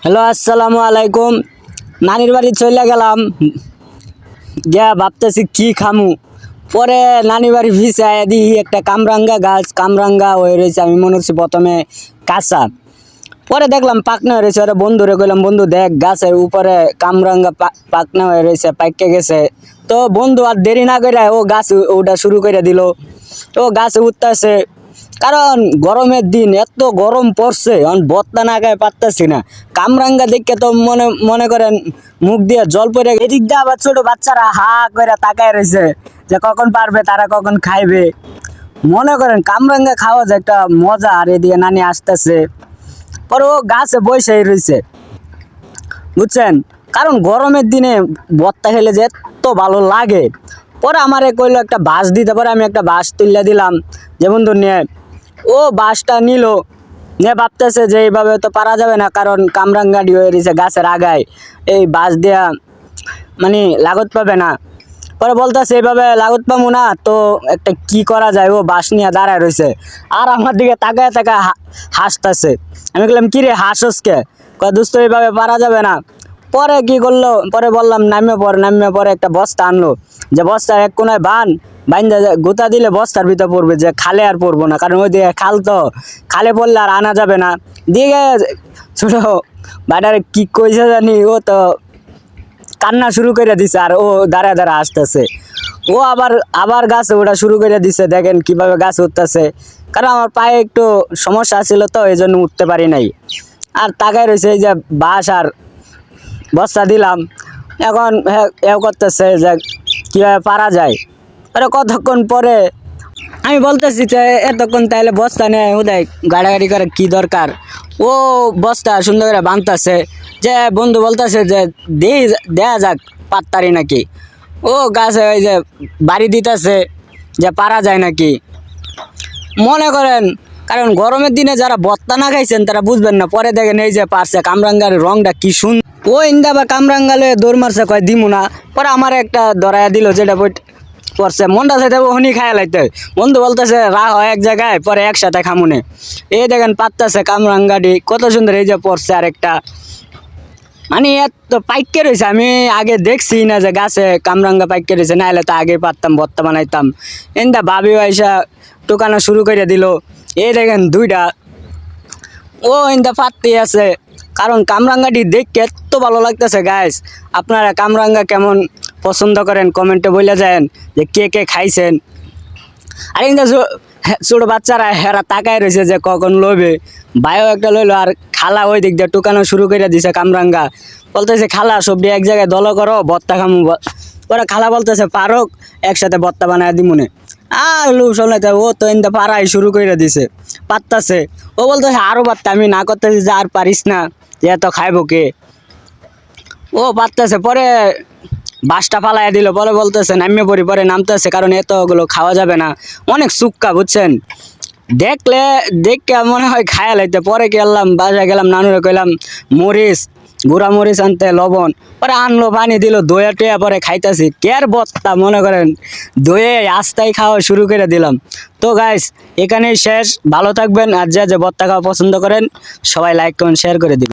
Hello, আসসালামু আলাইকুম। নানির বাড়ি চলে গেলাম, গিয়া ভাবতেছি কি খামু। পরে নানি বাড়ি ভিসায় দিই একটা কামরাঙ্গা গাছ, কামরাঙ্গা হয়ে রয়েছে। আমি মনে হচ্ছে প্রথমে কাঁচা, পরে দেখলাম পাকনা হয়ে রয়েছে। ওরা বন্ধুরে কইলাম, বন্ধু দেখ গাছের উপরে কামরাঙ্গা পাকনা হয়ে রয়েছে, পাইকে গেছে। তো বন্ধু আর দেরি না করে ও গাছ ওটা শুরু করে দিল। ও গাছে উঠতেছে, কারণ গরমের দিন এত গরম পড়ছে, এখন বত্তা না গায়ে পারতেছি না। কামরাঙ্গা দেখে তো মনে মনে করেন মুখ দিয়ে জল পড়ে। এদিক দিয়ে আবার ছোট বাচ্চারা হা করে তাকায় রয়েছে যে কখন পারবে, তারা কখন খাইবে। মনে করেন কামরাঙ্গা খাওয়া যে একটা মজা। আর এদিকে নানি আসতেছে, পরে ও গাছে বসেই রয়েছে, বুঝছেন। কারণ গরমের দিনে ভর্তা খেলে যে এত ভালো লাগে। পরে আমারে কইলো একটা বাঁশ দিতে, পারে আমি একটা বাঁশ তুলে দিলাম, যে বন্ধু নিয়ে। ও বাঁশটা নিল, নিয়ে ভাবতেছে যে এইভাবে তো পারা যাবে না, কারণ কামরাঙ্গাডি হয়ে রয়েছে গাছের আগায়, এই বাঁশ দেয়া মানে লাগত পাবে না। পরে বলতেছে এইভাবে লাগত পাবো না, তো একটা কি করা যায়। ও বাঁশ নিয়ে দাঁড়ায় রয়েছে আর আমার দিকে তাকায় তাকায় হাসতেছে। আমি বললাম, কি রে হাসস কে? কয় দোস্ত এইভাবে পারা যাবে না। পরে কি করলো, পরে বললাম নামিয়ে পরে একটা বস্তা আনলো, যে বস্তার এক কোনায় বাইন্দা গোতা দিলে বস্তার ভিতর পড়বে, যে খালে আর পড়বো না, কারণ ওই দিকে খাল, তো খালে পড়লে আর আনা যাবে না। দিকে ছোট বাটারে কি কইছে জানি, ও তো কান্না শুরু করে দিছে আর ও দাঁড়ায় দাঁড়ায় আসতেছে। ও আবার আবার গাছে ওঠা শুরু করে দিছে। দেখেন কিভাবে গাছে উঠতেছে, কারণ আমার পায়ে একটু সমস্যা ছিল, তো এই জন্য উঠতে পারি নাই। আর তাকায় রয়েছে, এই যে বাঁশ আর বস্তা দিলাম, এখন এ করতেছে যে কীভাবে পারা যায়। আরে কতক্ষণ পরে আমি বলতেছি যে এতক্ষণ তাইলে বস্তা নেয় উদয় গাড়াগাড়ি করে কি দরকার। ও বস্তা সুন্দর করে বাঁধতেছে, যে বন্ধু বলতেছে যে দেয়া যাক পাত্তারি নাকি। ও গাছে ওই যে বাড়ি দিতেছে যে পারা যায় নাকি, মনে করেন। কারণ গরমের দিনে যারা ভর্তা না খাইছেন তারা বুঝবেন না। পরে দেখেন এই যে পারছে, কামরাঙ্গার রংটা কি সুন্দর। ও ইন্দা আবার কামরাঙ্গালে দৌড় মারছে, কয় দিমু না। পরে আমার একটা ধরাইয়া দিল, যেটা পড়ছে মনটা চাইতে ওখানে খাইয়া লাইতে। বন্ধু বলতেছে রাহ এক জায়গায়, পরে একসাথে খামুনে। এই দেখেন পারতেছে কামরাঙ্গাটি কত সুন্দর। এই যে পড়ছে আরেকটা, মানে এত পাইকে রয়েছে। আমি আগে দেখছি না যে গাছে কামরাঙ্গা পাইকে রয়েছে, না হলে তো আগে পারতাম ভর্তা বানাইতাম। এনটা ভাবি আইসা টুকানো শুরু করে দিল। এই দেখেন দুইটা, ও এনটা পাততে আছে। কারণ কামরাঙ্গাটি দেখতে এত ভালো লাগতেছে গাইস। আপনারা কামরাঙ্গা কেমন পছন্দ করেন কমেন্টে বলে যান, যে কে কে খাইছেন। আর এনটা ছোট বাচ্চারা হেরা তাকায় রয়েছে যে কখন লইবে। ভাইও একটা লইলো, আর খালা ওই দিক দিয়ে টুকানো শুরু করে দিছে কামরাঙ্গা। বলতেছে খালা সবজি এক জায়গায় দল করো, ভর্তা খামু। পরে খালা বলতেছে পারক, একসাথে ভর্তা বানায় দিমুনে। আর লোক শোনাইতে ও তো এনতে পারাই শুরু করে দিছে, পারতাছে। ও বলতেছে আরো পারতে, আমি না করতেছি যে আর পারিস না, যে এত খাইব কে। ও পারতেছে, পরে বাসটা ফালাই দিল। পরে বলতেছে নামিয়ে পড়ি, পরে নামতেছে, কারণ এতগুলো খাওয়া যাবে না, অনেক সুক্কা, বুঝছেন। দেখলে দেখে মনে হয় খায়া লাইতে। পরে গেলাম বাসায়, গেলাম নানুরে কইলাম মরিচ, গুঁড়া মরিচ আনতে, লবণ। পরে আনলো, পানি দিল, দইয়া টইয়া, পরে খাইতেছি। কেয়ার বত্তা মনে করেন দইয়ে আস্তাই খাওয়া শুরু করে দিলাম। তো গাইস এখানেই শেষ, ভালো থাকবেন। আর যে বত্তা খাওয়া পছন্দ করেন সবাই লাইক কমেন্ট শেয়ার করে দিবেন।